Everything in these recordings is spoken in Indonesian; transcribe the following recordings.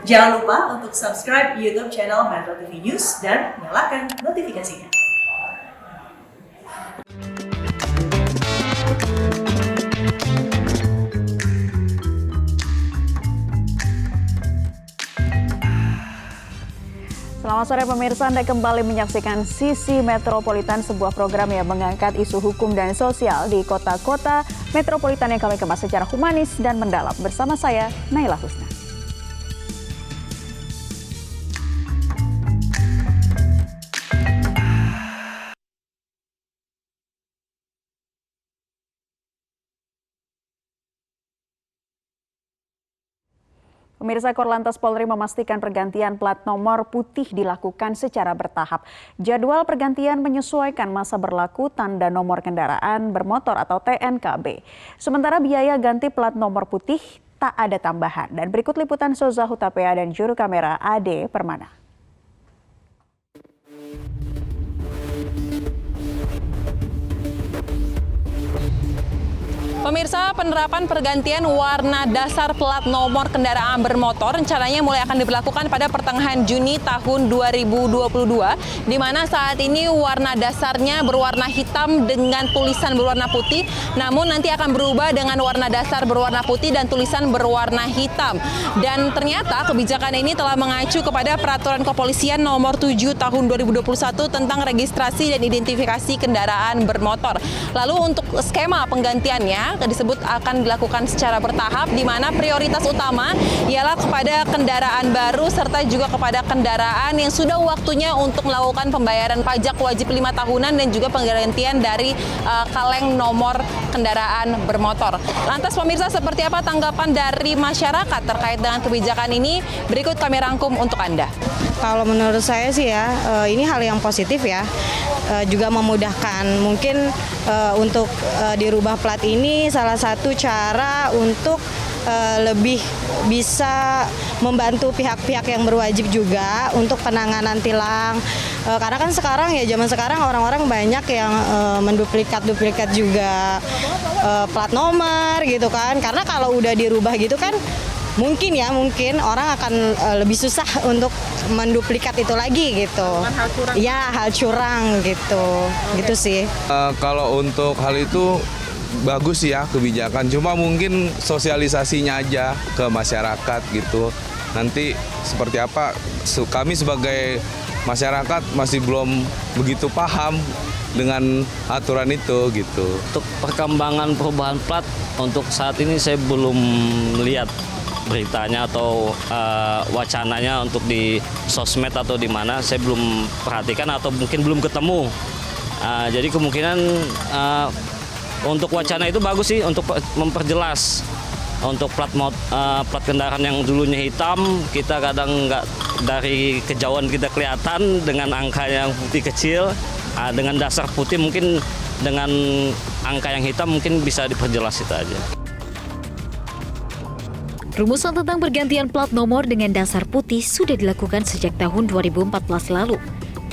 Jangan lupa untuk subscribe YouTube channel Metro TV News dan nyalakan notifikasinya. Selamat sore pemirsa, Anda kembali menyaksikan Sisi Metropolitan, sebuah program yang mengangkat isu hukum dan sosial di kota-kota metropolitan yang kami kemas secara humanis dan mendalam. Bersama saya, Naila Husna. Pemirsa, Korlantas Polri memastikan pergantian plat nomor putih dilakukan secara bertahap. Jadwal pergantian menyesuaikan masa berlaku tanda nomor kendaraan bermotor atau TNKB. Sementara biaya ganti plat nomor putih tak ada tambahan. Dan berikut liputan Soza Hutapea dan juru kamera Ade Permana. Pemirsa, penerapan pergantian warna dasar plat nomor kendaraan bermotor rencananya mulai akan diberlakukan pada pertengahan Juni tahun 2022, di mana saat ini warna dasarnya berwarna hitam dengan tulisan berwarna putih, namun nanti akan berubah dengan warna dasar berwarna putih dan tulisan berwarna hitam. Dan ternyata kebijakan ini telah mengacu kepada Peraturan Kepolisian Nomor 7 Tahun 2021 tentang registrasi dan identifikasi kendaraan bermotor. Lalu untuk skema penggantiannya disebut akan dilakukan secara bertahap, di mana prioritas utama ialah kepada kendaraan baru serta juga kepada kendaraan yang sudah waktunya untuk melakukan pembayaran pajak wajib 5 tahunan dan juga penggantian dari kaleng nomor kendaraan bermotor. Lantas pemirsa, seperti apa tanggapan dari masyarakat terkait dengan kebijakan ini? Berikut kami rangkum untuk Anda. Kalau menurut saya sih ya, ini hal yang positif ya, juga memudahkan. Mungkin untuk dirubah plat ini salah satu cara untuk lebih bisa membantu pihak-pihak yang berwajib juga untuk penanganan tilang. Karena kan sekarang ya, zaman sekarang orang-orang banyak yang menduplikat juga plat nomor gitu kan. Karena kalau udah dirubah gitu kan, mungkin orang akan lebih susah untuk menduplikat itu lagi gitu. Hal curang. Ya, hal curang gitu. Gitu sih. Kalau untuk hal itu bagus ya kebijakan, cuma mungkin sosialisasinya aja ke masyarakat gitu. Nanti seperti apa, kami sebagai masyarakat masih belum begitu paham dengan aturan itu gitu. Untuk perkembangan perubahan plat, untuk saat ini saya belum lihat beritanya atau wacananya untuk di sosmed atau di mana, saya belum perhatikan atau mungkin belum ketemu. Jadi kemungkinan untuk wacana itu bagus sih, untuk memperjelas. Untuk plat kendaraan yang dulunya hitam, kita kadang nggak dari kejauhan kita kelihatan dengan angka yang putih kecil, dengan dasar putih mungkin dengan angka yang hitam mungkin bisa diperjelas itu aja. Rumusan tentang pergantian plat nomor dengan dasar putih sudah dilakukan sejak tahun 2014 lalu.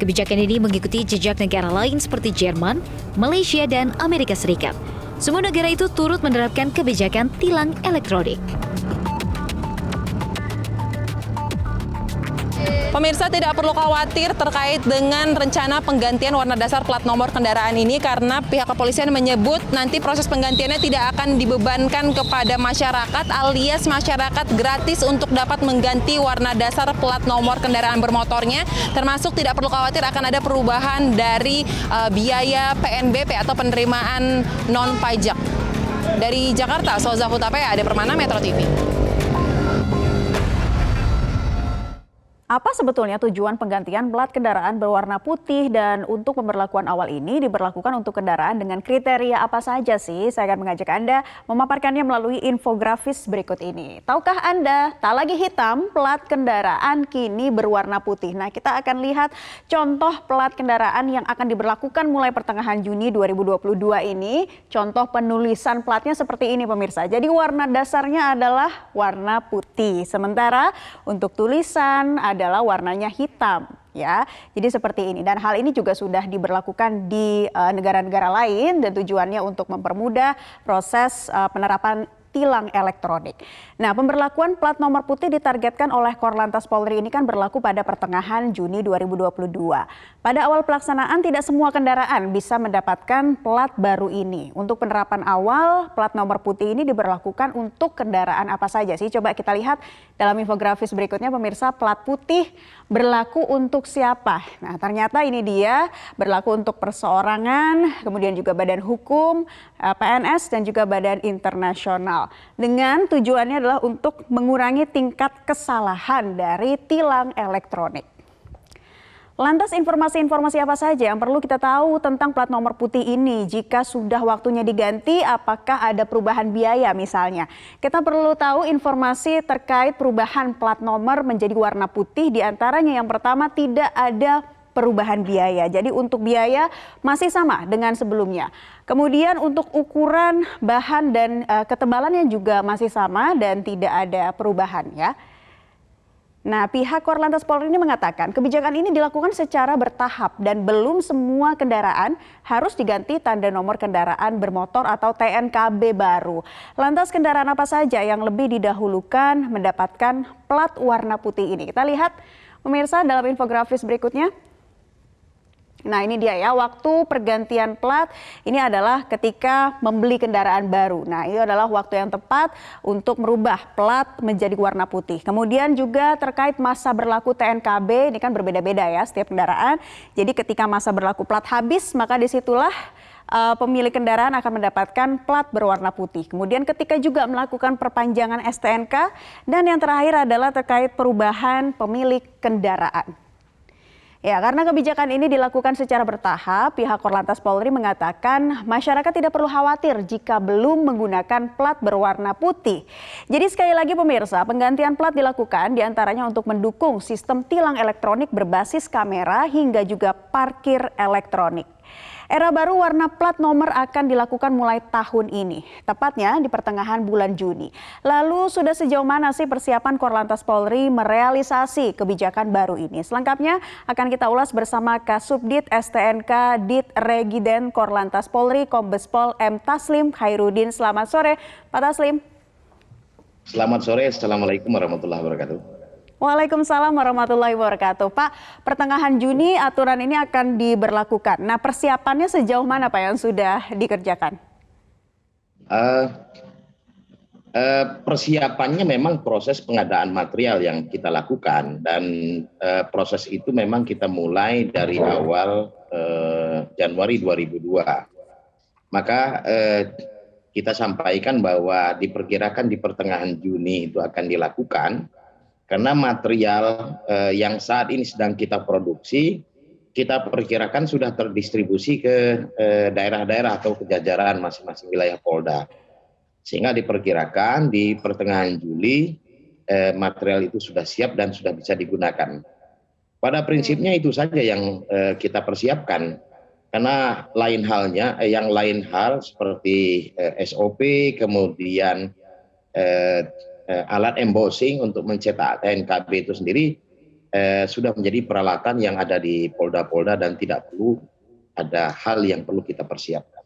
Kebijakan ini mengikuti jejak negara lain seperti Jerman, Malaysia, dan Amerika Serikat. Semua negara itu turut menerapkan kebijakan tilang elektronik. Pemirsa, tidak perlu khawatir terkait dengan rencana penggantian warna dasar plat nomor kendaraan ini, karena pihak kepolisian menyebut nanti proses penggantiannya tidak akan dibebankan kepada masyarakat, alias masyarakat gratis untuk dapat mengganti warna dasar plat nomor kendaraan bermotornya, termasuk tidak perlu khawatir akan ada perubahan dari biaya PNBP atau penerimaan non pajak. Dari Jakarta, Soza Hutapea, Ade Permana, Metro TV. Apa sebetulnya tujuan penggantian plat kendaraan berwarna putih, dan untuk pemberlakuan awal ini diberlakukan untuk kendaraan dengan kriteria apa saja sih? Saya akan mengajak Anda memaparkannya melalui infografis berikut ini. Tahukah Anda, tak lagi hitam, plat kendaraan kini berwarna putih. Nah, kita akan lihat contoh plat kendaraan yang akan diberlakukan mulai pertengahan Juni 2022 ini. Contoh penulisan platnya seperti ini pemirsa. Jadi warna dasarnya adalah warna putih. Sementara untuk tulisan adalah warnanya hitam, ya. Jadi seperti ini, dan hal ini juga sudah diberlakukan di negara-negara lain, dan tujuannya untuk mempermudah proses penerapan tilang elektronik. Nah, pemberlakuan plat nomor putih ditargetkan oleh Korlantas Polri ini kan berlaku pada pertengahan Juni 2022. Pada awal pelaksanaan tidak semua kendaraan bisa mendapatkan plat baru ini. Untuk penerapan awal, plat nomor putih ini diberlakukan untuk kendaraan apa saja sih? Coba kita lihat dalam infografis berikutnya pemirsa, plat putih berlaku untuk siapa? Nah, ternyata ini dia berlaku untuk perseorangan, kemudian juga badan hukum, PNS dan juga badan internasional. Dengan tujuannya adalah untuk mengurangi tingkat kesalahan dari tilang elektronik. Lantas informasi-informasi apa saja yang perlu kita tahu tentang plat nomor putih ini? Jika sudah waktunya diganti, apakah ada perubahan biaya misalnya? Kita perlu tahu informasi terkait perubahan plat nomor menjadi warna putih. Di antaranya yang pertama, tidak ada perubahan biaya. Jadi untuk biaya masih sama dengan sebelumnya. Kemudian untuk ukuran, bahan dan ketebalannya juga masih sama dan tidak ada perubahan ya. Nah, pihak Korlantas Polri ini mengatakan kebijakan ini dilakukan secara bertahap dan belum semua kendaraan harus diganti tanda nomor kendaraan bermotor atau TNKB baru. Lantas kendaraan apa saja yang lebih didahulukan mendapatkan plat warna putih ini? Kita lihat pemirsa dalam infografis berikutnya. Nah, ini dia ya, waktu pergantian plat ini adalah ketika membeli kendaraan baru. Nah, ini adalah waktu yang tepat untuk merubah plat menjadi warna putih. Kemudian juga terkait masa berlaku TNKB, ini kan berbeda-beda ya setiap kendaraan. Jadi ketika masa berlaku plat habis, maka disitulah pemilik kendaraan akan mendapatkan plat berwarna putih. Kemudian ketika juga melakukan perpanjangan STNK, dan yang terakhir adalah terkait perubahan pemilik kendaraan. Ya, karena kebijakan ini dilakukan secara bertahap, pihak Korlantas Polri mengatakan masyarakat tidak perlu khawatir jika belum menggunakan plat berwarna putih. Jadi sekali lagi pemirsa, penggantian plat dilakukan diantaranya untuk mendukung sistem tilang elektronik berbasis kamera hingga juga parkir elektronik. Era baru warna plat nomor akan dilakukan mulai tahun ini, tepatnya di pertengahan bulan Juni. Lalu sudah sejauh mana sih persiapan Korlantas Polri merealisasi kebijakan baru ini? Selengkapnya akan kita ulas bersama Kasubdit STNK Dit Regiden Korlantas Polri Kombes Pol M. Taslim Khairuddin. Selamat sore, Pak Taslim. Selamat sore, Assalamualaikum warahmatullahi wabarakatuh. Waalaikumsalam warahmatullahi wabarakatuh. Pak, pertengahan Juni aturan ini akan diberlakukan. Nah, persiapannya sejauh mana Pak yang sudah dikerjakan? Persiapannya memang proses pengadaan material yang kita lakukan. Dan proses itu memang kita mulai dari awal Januari 2002. Maka kita sampaikan bahwa diperkirakan di pertengahan Juni itu akan dilakukan. Karena material yang saat ini sedang kita produksi, kita perkirakan sudah terdistribusi ke daerah-daerah atau kejajaran masing-masing wilayah Polda. Sehingga diperkirakan di pertengahan Juli material itu sudah siap dan sudah bisa digunakan. Pada prinsipnya itu saja yang kita persiapkan. Karena lain halnya, yang lain hal seperti SOP, kemudian alat embossing untuk mencetak TNKB itu sendiri sudah menjadi peralatan yang ada di Polda-Polda dan tidak perlu ada hal yang perlu kita persiapkan.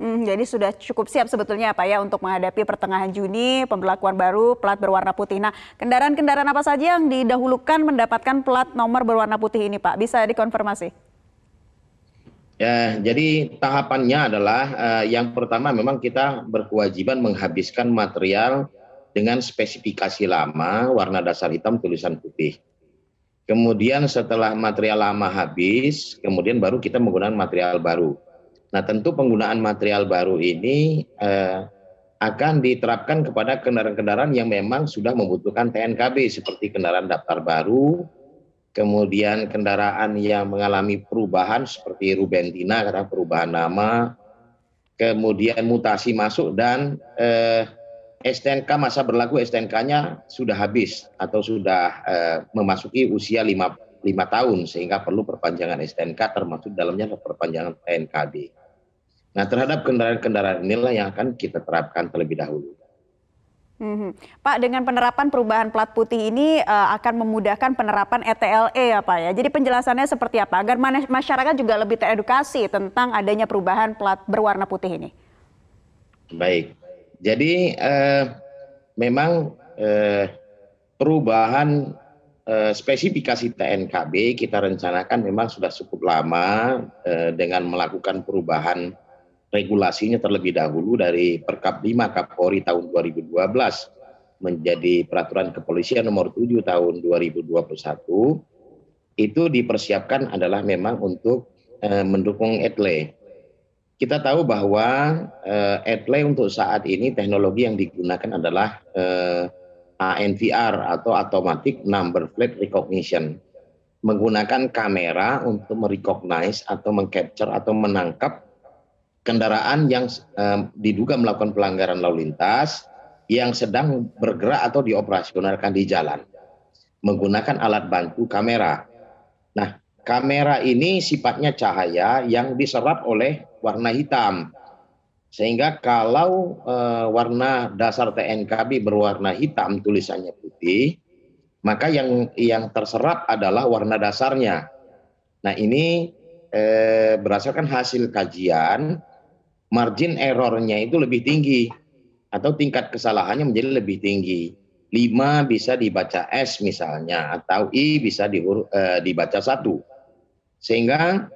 Jadi sudah cukup siap sebetulnya Pak ya untuk menghadapi pertengahan Juni pemberlakuan baru plat berwarna putih. Nah, kendaraan-kendaraan apa saja yang didahulukan mendapatkan plat nomor berwarna putih ini Pak? Bisa dikonfirmasi? Ya, jadi tahapannya adalah yang pertama memang kita berkewajiban menghabiskan material dengan spesifikasi lama, warna dasar hitam, tulisan putih. Kemudian setelah material lama habis, kemudian baru kita menggunakan material baru. Nah, tentu penggunaan material baru ini akan diterapkan kepada kendaraan-kendaraan yang memang sudah membutuhkan TNKB, seperti kendaraan daftar baru, kemudian kendaraan yang mengalami perubahan seperti Rubentina, karena perubahan nama, kemudian mutasi masuk dan STNK, masa berlaku STNK-nya sudah habis atau sudah memasuki usia 5 tahun sehingga perlu perpanjangan STNK, termasuk dalamnya perpanjangan TNKB. Nah, terhadap kendaraan-kendaraan inilah yang akan kita terapkan terlebih dahulu. Pak, dengan penerapan perubahan plat putih ini akan memudahkan penerapan ETLE ya Pak ya. Jadi penjelasannya seperti apa agar masyarakat juga lebih teredukasi tentang adanya perubahan plat berwarna putih ini? Baik. Jadi memang perubahan spesifikasi TNKB kita rencanakan memang sudah cukup lama dengan melakukan perubahan regulasinya terlebih dahulu dari Perkap 5 Kapolri tahun 2012 menjadi Peraturan Kepolisian Nomor 7 tahun 2021. Itu dipersiapkan adalah memang untuk mendukung ETLE. Kita tahu bahwa ETLE untuk saat ini teknologi yang digunakan adalah ANPR atau Automatic Number Plate Recognition, menggunakan kamera untuk merecognize atau mengcapture atau menangkap kendaraan yang diduga melakukan pelanggaran lalu lintas yang sedang bergerak atau dioperasionalkan di jalan menggunakan alat bantu kamera. Nah, kamera ini sifatnya cahaya yang diserap oleh warna hitam. Sehingga kalau warna dasar TNKB berwarna hitam, tulisannya putih, maka yang terserap adalah warna dasarnya. Nah, ini berdasarkan hasil kajian, margin errornya itu lebih tinggi atau tingkat kesalahannya menjadi lebih tinggi. 5 bisa dibaca S misalnya, atau I bisa dibaca 1. Sehingga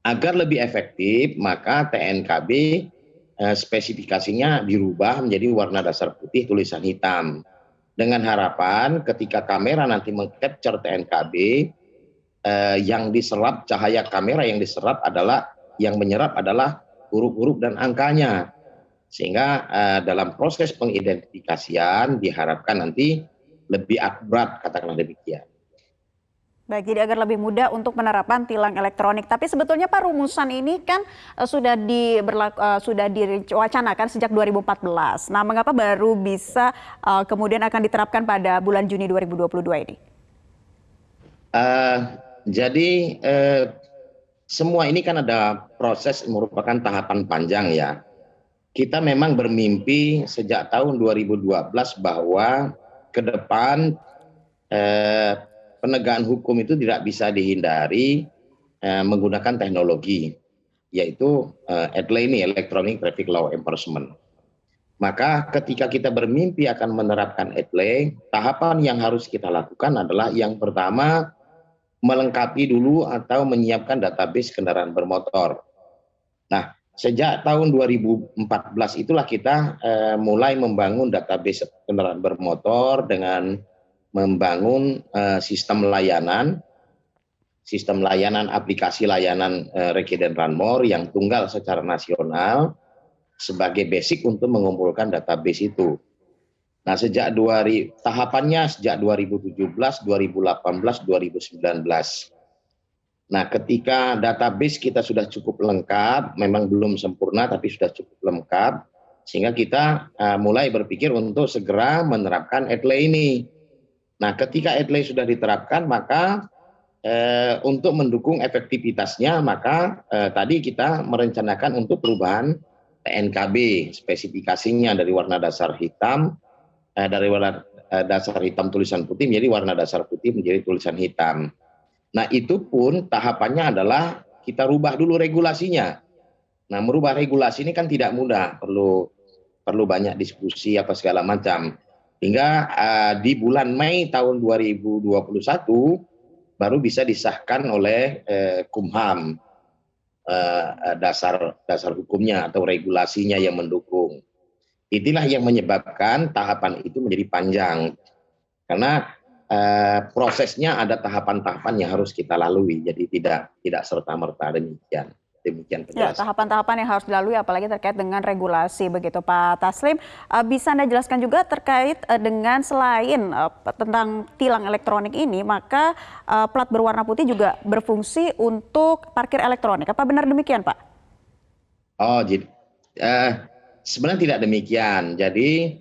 agar lebih efektif, maka TNKB spesifikasinya dirubah menjadi warna dasar putih tulisan hitam. Dengan harapan ketika kamera nanti mengcapture TNKB, yang diserap, cahaya kamera yang diserap adalah, yang menyerap adalah huruf-huruf dan angkanya. Sehingga dalam proses pengidentifikasian diharapkan nanti lebih akurat, katakanlah demikian. Baik, jadi agar lebih mudah untuk penerapan tilang elektronik. Tapi sebetulnya Pak, rumusan ini kan sudah diwacanakan sejak 2014. Nah, mengapa baru bisa kemudian akan diterapkan pada bulan Juni 2022 ini? Jadi semua ini kan ada proses, merupakan tahapan panjang ya. Kita memang bermimpi sejak tahun 2012 bahwa ke depan penegakan hukum itu tidak bisa dihindari menggunakan teknologi, yaitu ETLE ini, Electronic Traffic Law Enforcement. Maka ketika kita bermimpi akan menerapkan ETLE, tahapan yang harus kita lakukan adalah yang pertama, melengkapi dulu atau menyiapkan database kendaraan bermotor. Nah, sejak tahun 2014 itulah kita mulai membangun database kendaraan bermotor dengan membangun sistem layanan aplikasi layanan Reki dan Ranmor yang tunggal secara nasional sebagai basic untuk mengumpulkan database itu. Nah, tahapannya sejak 2017, 2018, 2019. Nah, ketika database kita sudah cukup lengkap, memang belum sempurna tapi sudah cukup lengkap, sehingga kita mulai berpikir untuk segera menerapkan ETLE ini. Nah, ketika ETLE sudah diterapkan, maka untuk mendukung efektivitasnya, maka tadi kita merencanakan untuk perubahan TNKB, spesifikasinya dari warna dasar hitam, dari warna dasar hitam tulisan putih menjadi warna dasar putih menjadi tulisan hitam. Nah, itu pun tahapannya adalah kita rubah dulu regulasinya. Nah, merubah regulasi ini kan tidak mudah, perlu banyak diskusi apa segala macam. Hingga di bulan Mei tahun 2021 baru bisa disahkan oleh Kumham dasar hukumnya atau regulasinya yang mendukung. Itulah yang menyebabkan tahapan itu menjadi panjang. Karena prosesnya ada tahapan-tahapan yang harus kita lalui, jadi tidak serta-merta demikian penjelasan. Ya, tahapan-tahapan yang harus dilalui apalagi terkait dengan regulasi begitu Pak Taslim. Bisa Anda jelaskan juga terkait dengan selain tentang tilang elektronik ini, maka plat berwarna putih juga berfungsi untuk parkir elektronik. Apa benar demikian, Pak? Oh, jadi sebenarnya tidak demikian. Jadi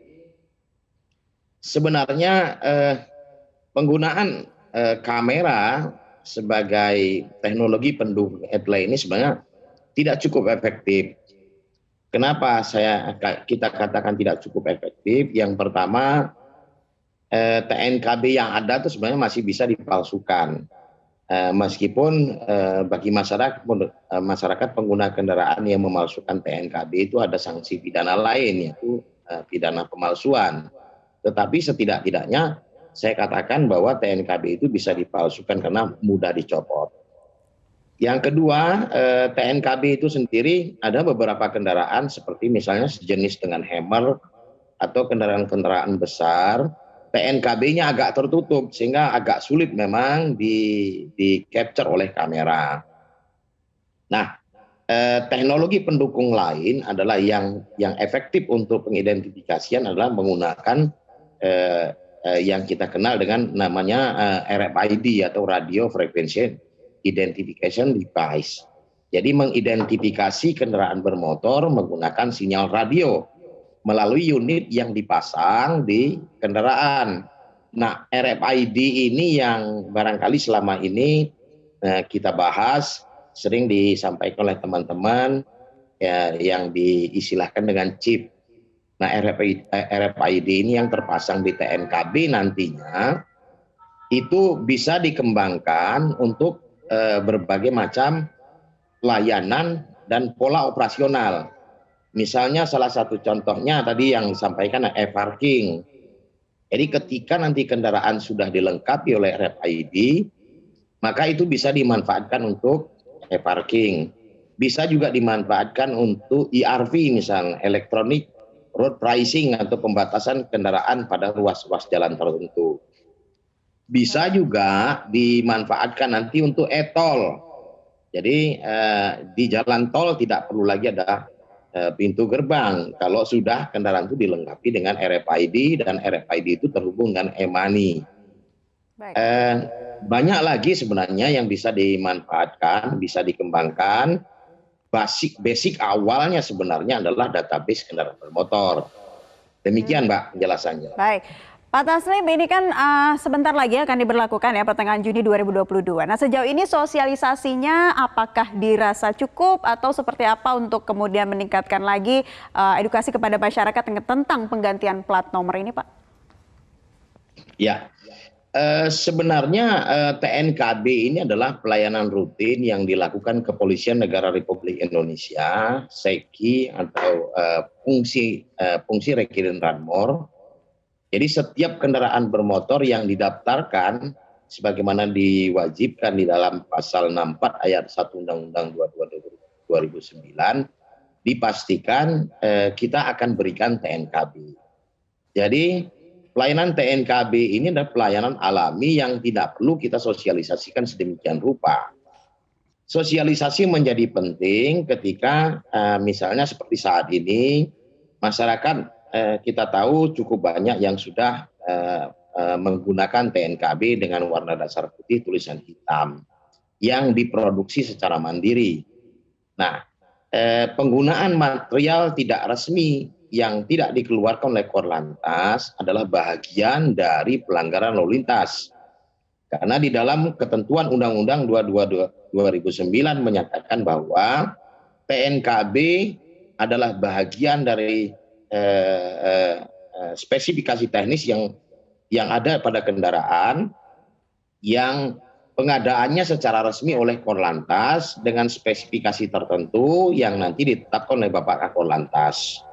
sebenarnya penggunaan kamera sebagai teknologi pendukung ETLE ini sebenarnya tidak cukup efektif. Kenapa kita katakan tidak cukup efektif? Yang pertama, TNKB yang ada itu sebenarnya masih bisa dipalsukan. Meskipun bagi masyarakat pengguna kendaraan yang memalsukan TNKB itu ada sanksi pidana lain, yaitu pidana pemalsuan. Tetapi setidak-tidaknya saya katakan bahwa TNKB itu bisa dipalsukan karena mudah dicopot. Yang kedua, TNKB itu sendiri ada beberapa kendaraan seperti misalnya sejenis dengan Hammer atau kendaraan-kendaraan besar, TNKB-nya agak tertutup sehingga agak sulit memang di capture oleh kamera. Nah, teknologi pendukung lain adalah yang efektif untuk pengidentifikasian adalah menggunakan yang kita kenal dengan namanya RFID atau Radio Frequency Identification Device. Jadi mengidentifikasi kendaraan bermotor menggunakan sinyal radio melalui unit yang dipasang di kendaraan. Nah, RFID ini yang barangkali selama ini kita bahas, sering disampaikan oleh teman-teman ya, yang diistilahkan dengan chip. Nah, RFID ini yang terpasang di TNKB nantinya itu bisa dikembangkan untuk berbagai macam layanan dan pola operasional. Misalnya salah satu contohnya tadi yang disampaikan e-parking. Jadi ketika nanti kendaraan sudah dilengkapi oleh RFID, maka itu bisa dimanfaatkan untuk e-parking. Bisa juga dimanfaatkan untuk ERV misalnya, electronic road pricing atau pembatasan kendaraan pada ruas-ruas jalan tertentu. Bisa juga dimanfaatkan nanti untuk e-tol. Jadi di jalan tol tidak perlu lagi ada pintu gerbang kalau sudah kendaraan itu dilengkapi dengan RFID dan RFID itu terhubung dengan e-money. Banyak lagi sebenarnya yang bisa dimanfaatkan, bisa dikembangkan. Basic awalnya sebenarnya adalah database kendaraan bermotor. Demikian Mbak penjelasannya. Baik. Pak Taslim, ini kan sebentar lagi akan diberlakukan ya pertengahan Juni 2022. Nah, sejauh ini sosialisasinya apakah dirasa cukup atau seperti apa untuk kemudian meningkatkan lagi edukasi kepada masyarakat tentang penggantian plat nomor ini, Pak? Ya, sebenarnya TNKB ini adalah pelayanan rutin yang dilakukan Kepolisian Negara Republik Indonesia, SEKI atau fungsi Rekirin Ranmor. Jadi setiap kendaraan bermotor yang didaftarkan sebagaimana diwajibkan di dalam pasal 64 ayat 1 Undang-Undang 22 2009 dipastikan kita akan berikan TNKB. Jadi pelayanan TNKB ini adalah pelayanan alami yang tidak perlu kita sosialisasikan sedemikian rupa. Sosialisasi menjadi penting ketika misalnya seperti saat ini masyarakat kita tahu cukup banyak yang sudah menggunakan TNKB dengan warna dasar putih tulisan hitam yang diproduksi secara mandiri. Nah, penggunaan material tidak resmi yang tidak dikeluarkan oleh Korlantas adalah bagian dari pelanggaran lalu lintas. Karena di dalam ketentuan Undang-Undang 22 2009 menyatakan bahwa TNKB adalah bagian dari spesifikasi teknis yang ada pada kendaraan yang pengadaannya secara resmi oleh Korlantas dengan spesifikasi tertentu yang nanti ditetapkan oleh Bapak Korlantas.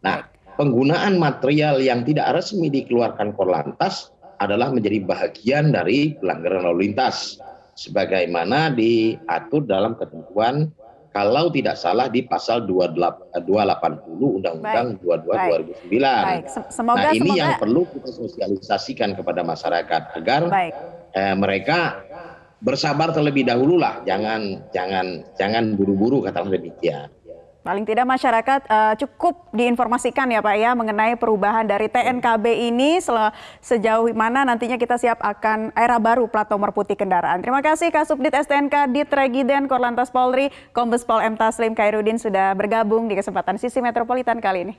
Nah, penggunaan material yang tidak resmi dikeluarkan Korlantas adalah menjadi bagian dari pelanggaran lalu lintas sebagaimana diatur dalam ketentuan kalau tidak salah di pasal 280 Undang-Undang 22 2009. Nah, ini yang perlu kita sosialisasikan kepada masyarakat agar mereka bersabar terlebih dahulu lah, jangan buru-buru katakanlah demikian. Paling tidak masyarakat cukup diinformasikan ya Pak ya mengenai perubahan dari TNKB ini sejauh mana nantinya kita siap akan era baru plat nomor putih kendaraan. Terima kasih Kasubdit STNK Ditregiden Korlantas Polri, Kombes Pol M. Taslim Khairuddin sudah bergabung di kesempatan Sisi Metropolitan kali ini.